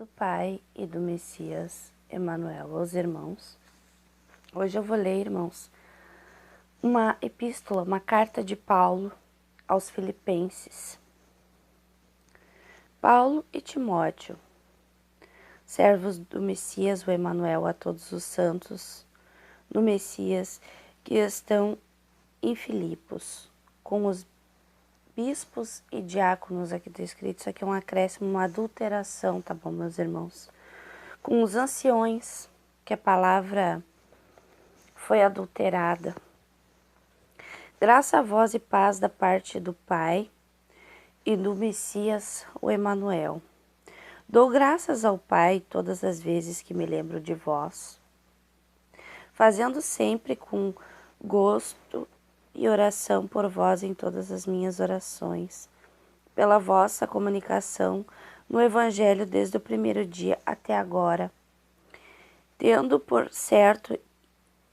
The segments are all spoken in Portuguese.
do Pai e do Messias Emanuel aos irmãos. Hoje eu vou ler, irmãos, uma epístola, uma carta de Paulo aos Filipenses. Paulo e Timóteo, servos do Messias, o Emanuel, a todos os santos do Messias que estão em Filipos, com os bispos e diáconos, aqui está escrito, isso aqui é um acréscimo, uma adulteração, tá bom, meus irmãos? Com os anciões, que a palavra foi adulterada. Graça a vós e paz da parte do Pai e do Messias, o Emanuel. Dou graças ao Pai todas as vezes que me lembro de vós, fazendo sempre com gosto e oração por vós em todas as minhas orações, pela vossa comunicação no Evangelho desde o primeiro dia até agora, tendo por certo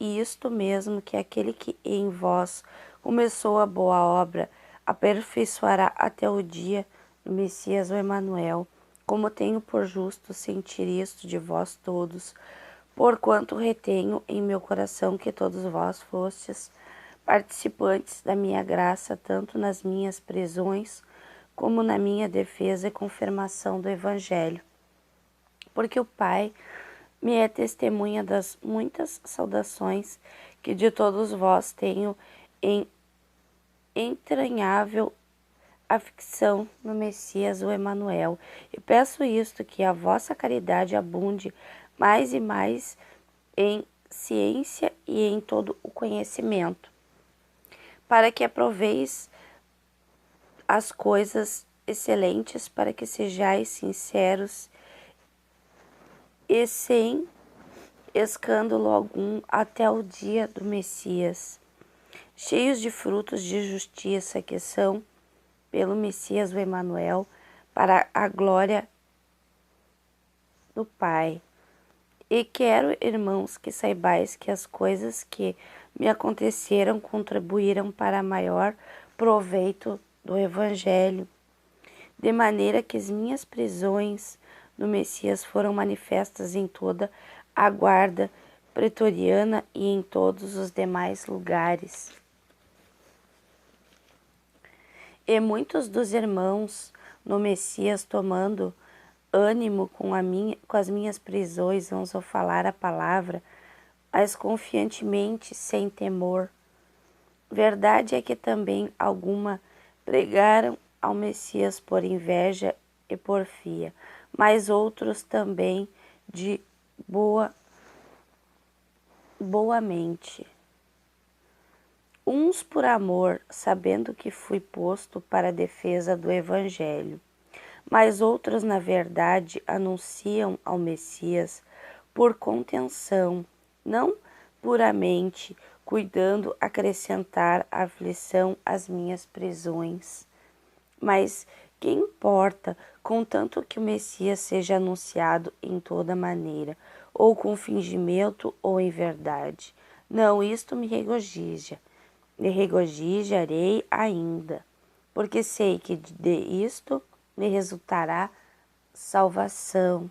isto mesmo, que aquele que em vós começou a boa obra aperfeiçoará até o dia do Messias, o Emanuel, como tenho por justo sentir isto de vós todos, porquanto retenho em meu coração que todos vós fostes participantes da minha graça, tanto nas minhas prisões, como na minha defesa e confirmação do Evangelho. Porque o Pai me é testemunha das muitas saudações que de todos vós tenho em entranhável afecção no Messias, o Emanuel. E peço isto, que a vossa caridade abunde mais e mais em ciência e em todo o conhecimento, para que aproveis as coisas excelentes, para que sejais sinceros e sem escândalo algum até o dia do Messias, cheios de frutos de justiça que são, pelo Messias, o Emanuel, para a glória do Pai. E quero, irmãos, que saibais que as coisas que me aconteceram contribuíram para maior proveito do Evangelho, de maneira que as minhas prisões no Messias foram manifestas em toda a guarda pretoriana e em todos os demais lugares. E muitos dos irmãos no Messias, tomando ânimo com as minhas prisões, vamos falar a palavra, mas confiantemente, sem temor. Verdade é que também alguma pregaram ao Messias por inveja e porfia, mas outros também de boamente. Uns por amor, sabendo que fui posto para a defesa do Evangelho, mas outros, na verdade, anunciam ao Messias por contenção, não puramente, cuidando acrescentar aflição às minhas prisões. Mas que importa, contanto que o Messias seja anunciado em toda maneira, ou com fingimento ou em verdade? Não, isto me regozija. Me regozijarei ainda, porque sei que de isto me resultará salvação.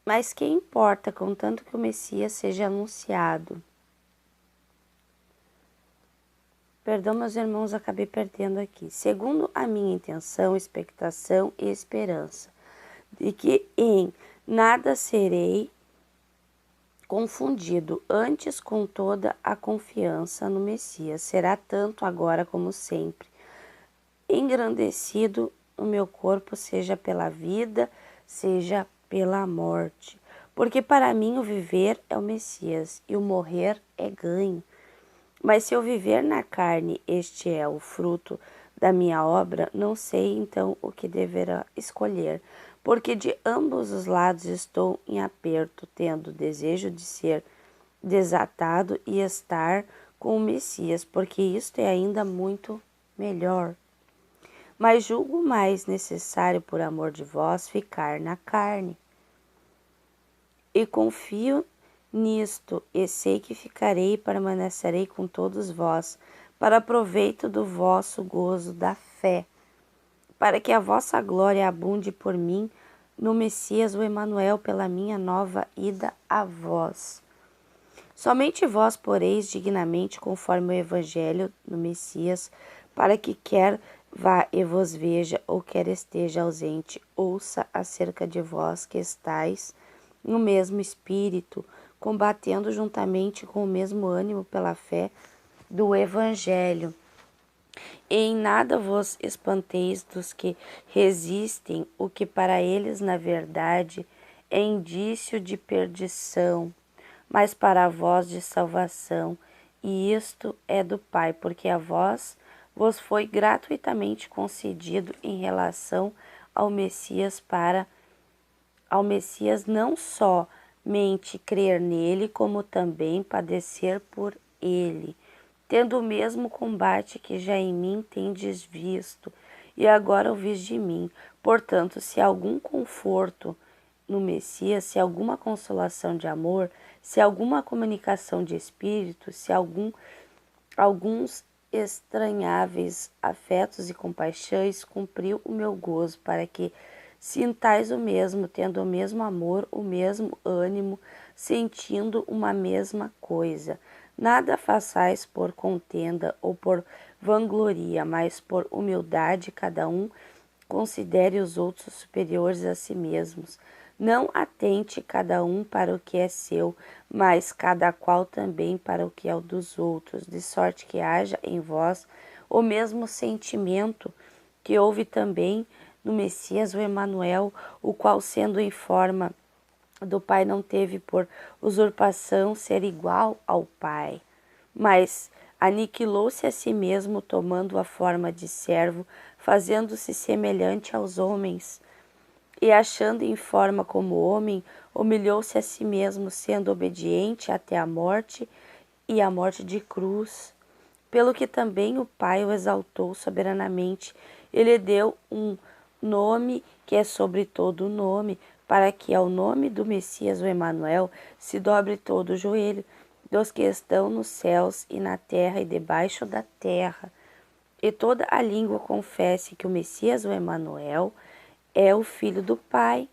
Mas que importa, contanto que o Messias seja anunciado? Perdão, meus irmãos, acabei perdendo aqui. Segundo a minha intenção, expectação e esperança, de que em nada serei confundido, antes com toda a confiança no Messias, será tanto agora como sempre, engrandecido o meu corpo, seja pela vida, seja pela morte. Porque para mim o viver é o Messias e o morrer é ganho. Mas se eu viver na carne, este é o fruto da minha obra, não sei então o que deverá escolher, porque de ambos os lados estou em aperto, tendo desejo de ser desatado e estar com o Messias, porque isto é ainda muito melhor. Mas julgo mais necessário, por amor de vós, ficar na carne. E confio nisto, e sei que ficarei e permanecerei com todos vós, para proveito do vosso gozo da fé, para que a vossa glória abunde por mim no Messias, o Emanuel, pela minha nova ida a vós. Somente vós poreis dignamente conforme o Evangelho no Messias, para que quer vá e vos veja, ou quer esteja ausente, ouça acerca de vós que estáis no mesmo espírito, combatendo juntamente com o mesmo ânimo pela fé do Evangelho. E em nada vos espanteis dos que resistem, o que para eles, na verdade, é indício de perdição, mas para vós de salvação, e isto é do Pai, porque a vós vos foi gratuitamente concedido em relação ao Messias ao Messias não somente crer nele, como também padecer por ele, tendo o mesmo combate que já em mim tendes visto, e agora ouvis de mim. Portanto, se há algum conforto no Messias, se há alguma consolação de amor, se há alguma comunicação de espírito, se há alguns estranháveis afetos e compaixões, cumpriu o meu gozo, para que sintais o mesmo, tendo o mesmo amor, o mesmo ânimo, sentindo uma mesma coisa. Nada façais por contenda ou por vangloria, mas por humildade, cada um considere os outros superiores a si mesmos. Não atente cada um para o que é seu, mas cada qual também para o que é o dos outros, de sorte que haja em vós o mesmo sentimento que houve também no Messias, o Emanuel, o qual, sendo em forma do Pai, não teve por usurpação ser igual ao Pai, mas aniquilou-se a si mesmo, tomando a forma de servo, fazendo-se semelhante aos homens, e achando em forma como homem, humilhou-se a si mesmo, sendo obediente até a morte, e a morte de cruz. Pelo que também o Pai o exaltou soberanamente, e lhe deu um nome que é sobre todo o nome, para que ao nome do Messias, o Emanuel, se dobre todo o joelho dos que estão nos céus e na terra e debaixo da terra, e toda a língua confesse que o Messias, o Emanuel, é o Filho do Pai.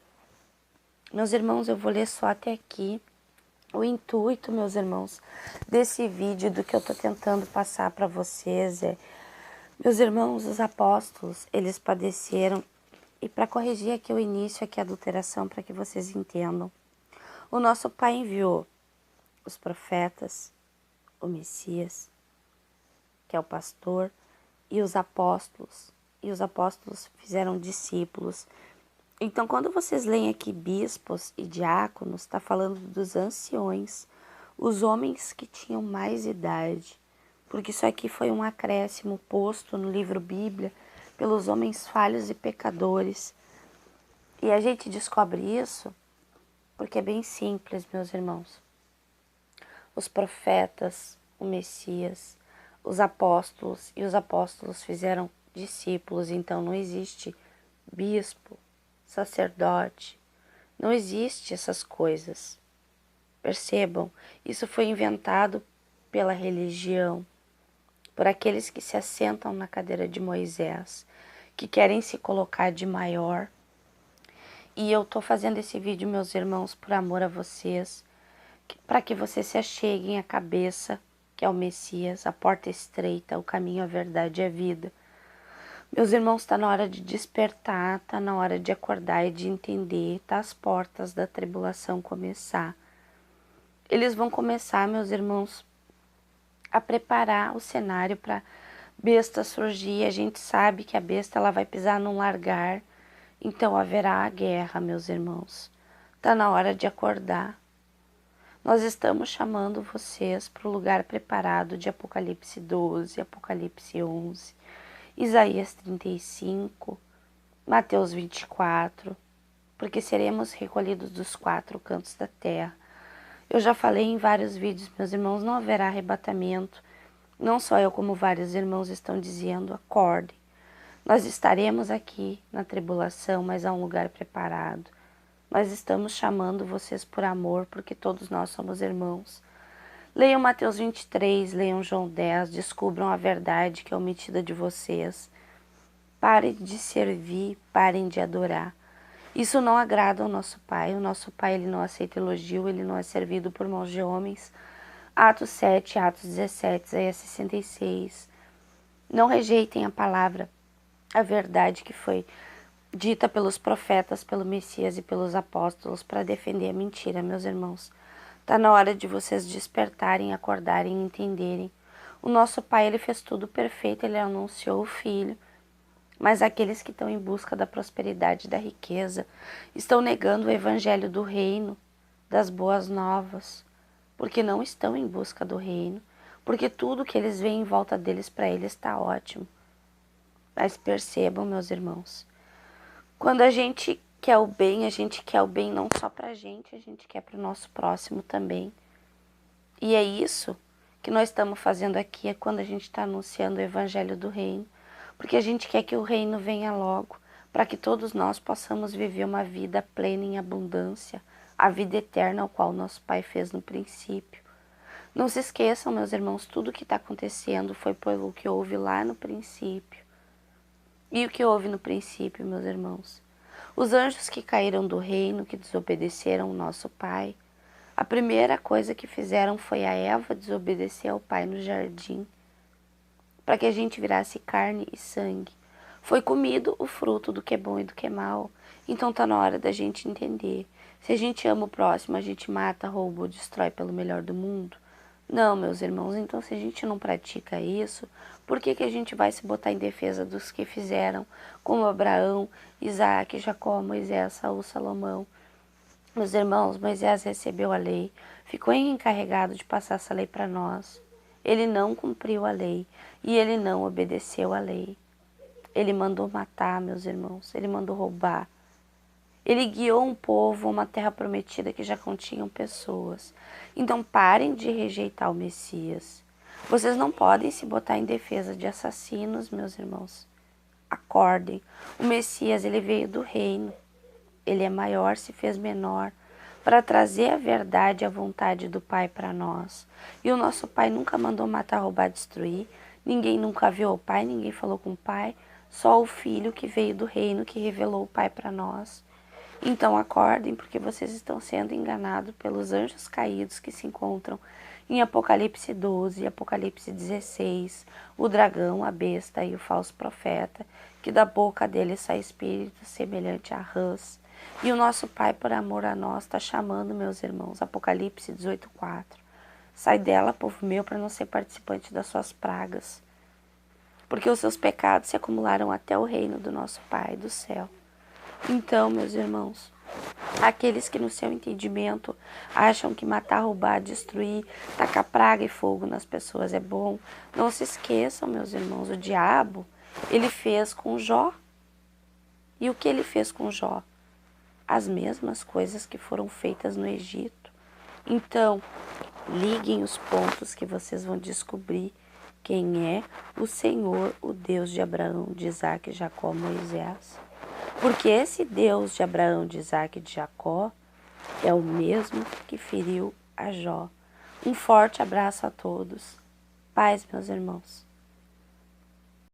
Meus irmãos, eu vou ler só até aqui. O intuito, meus irmãos, desse vídeo, do que eu estou tentando passar para vocês meus irmãos, os apóstolos, eles padeceram, e para corrigir aqui o início, aqui a adulteração, para que vocês entendam, o nosso Pai enviou os profetas, o Messias, que é o pastor, e os apóstolos fizeram discípulos. Então, quando vocês leem aqui bispos e diáconos, está falando dos anciões, os homens que tinham mais idade, porque isso aqui foi um acréscimo posto no livro Bíblia pelos homens falhos e pecadores. E a gente descobre isso porque é bem simples, meus irmãos. Os profetas, o Messias, os apóstolos fizeram discípulos, então não existe bispo, sacerdote, não existe essas coisas. Percebam, isso foi inventado pela religião, por aqueles que se assentam na cadeira de Moisés, que querem se colocar de maior. E eu estou fazendo esse vídeo, meus irmãos, por amor a vocês, para que vocês se acheguem à cabeça, que é o Messias, a porta estreita, o caminho, a verdade e a vida. Meus irmãos, está na hora de despertar, está na hora de acordar e de entender, está as portas da tribulação começar. Eles vão começar, meus irmãos, a preparar o cenário para besta surgir. A gente sabe que a besta ela vai pisar num largar, então haverá a guerra, meus irmãos. Está na hora de acordar. Nós estamos chamando vocês para o lugar preparado de Apocalipse 12, Apocalipse 11, Isaías 35, Mateus 24, porque seremos recolhidos dos 4 cantos da terra. Eu já falei em vários vídeos, meus irmãos, não haverá arrebatamento. Não só eu, como vários irmãos estão dizendo, acordem. Nós estaremos aqui na tribulação, mas há um lugar preparado. Nós estamos chamando vocês por amor, porque todos nós somos irmãos. Leiam Mateus 23, leiam João 10, descubram a verdade que é omitida de vocês. Parem de servir, parem de adorar. Isso não agrada ao nosso Pai. O nosso Pai, ele não aceita elogio, ele não é servido por mãos de homens. Atos 7, Atos 17, Isaías 66. Não rejeitem a palavra, a verdade que foi dita pelos profetas, pelo Messias e pelos apóstolos para defender a mentira, meus irmãos. Está na hora de vocês despertarem, acordarem e entenderem. O nosso Pai, ele fez tudo perfeito, ele anunciou o Filho. Mas aqueles que estão em busca da prosperidade e da riqueza estão negando o evangelho do reino, das boas novas, porque não estão em busca do reino, porque tudo que eles veem em volta deles, para eles está ótimo. Mas percebam, meus irmãos, quando a gente quer o bem, a gente quer o bem não só para a gente quer para o nosso próximo também. E é isso que nós estamos fazendo aqui, é quando a gente está anunciando o evangelho do reino, porque a gente quer que o reino venha logo, para que todos nós possamos viver uma vida plena em abundância, a vida eterna ao qual nosso Pai fez no princípio. Não se esqueçam, meus irmãos, tudo o que está acontecendo foi pelo que houve lá no princípio. E o que houve no princípio, meus irmãos? Os anjos que caíram do reino, que desobedeceram o nosso Pai, a primeira coisa que fizeram foi a Eva desobedecer ao Pai no jardim, para que a gente virasse carne e sangue. Foi comido o fruto do que é bom e do que é mal. Então está na hora da gente entender. Se a gente ama o próximo, a gente mata, rouba ou destrói pelo melhor do mundo? Não, meus irmãos. Então se a gente não pratica isso, por que a gente vai se botar em defesa dos que fizeram, como Abraão, Isaac, Jacó, Moisés, Saul, Salomão? Meus irmãos, Moisés recebeu a lei, ficou encarregado de passar essa lei para nós. Ele não cumpriu a lei e ele não obedeceu a lei. Ele mandou matar, meus irmãos, ele mandou roubar. Ele guiou um povo a uma terra prometida que já continham pessoas. Então parem de rejeitar o Messias. Vocês não podem se botar em defesa de assassinos, meus irmãos. Acordem. O Messias, ele veio do reino. Ele é maior, se fez menor, para trazer a verdade e a vontade do Pai para nós. E o nosso Pai nunca mandou matar, roubar, destruir. Ninguém nunca viu o Pai, ninguém falou com o Pai. Só o Filho que veio do reino, que revelou o Pai para nós. Então acordem, porque vocês estão sendo enganados pelos anjos caídos que se encontram em Apocalipse 12, Apocalipse 16, o dragão, a besta e o falso profeta, que da boca dele sai espírito semelhante a rãs. E o nosso Pai, por amor a nós, está chamando, meus irmãos, Apocalipse 18:4. Sai dela, povo meu, para não ser participante das suas pragas, porque os seus pecados se acumularam até o reino do nosso Pai do céu. Então, meus irmãos, aqueles que no seu entendimento acham que matar, roubar, destruir, tacar praga e fogo nas pessoas é bom, não se esqueçam, meus irmãos, o diabo, ele fez com Jó. E o que ele fez com Jó? As mesmas coisas que foram feitas no Egito. Então, liguem os pontos que vocês vão descobrir quem é o Senhor, o Deus de Abraão, de Isaac, Jacó, Moisés. Porque esse Deus de Abraão, de Isaac e de Jacó é o mesmo que feriu a Jó. Um forte abraço a todos. Paz, meus irmãos.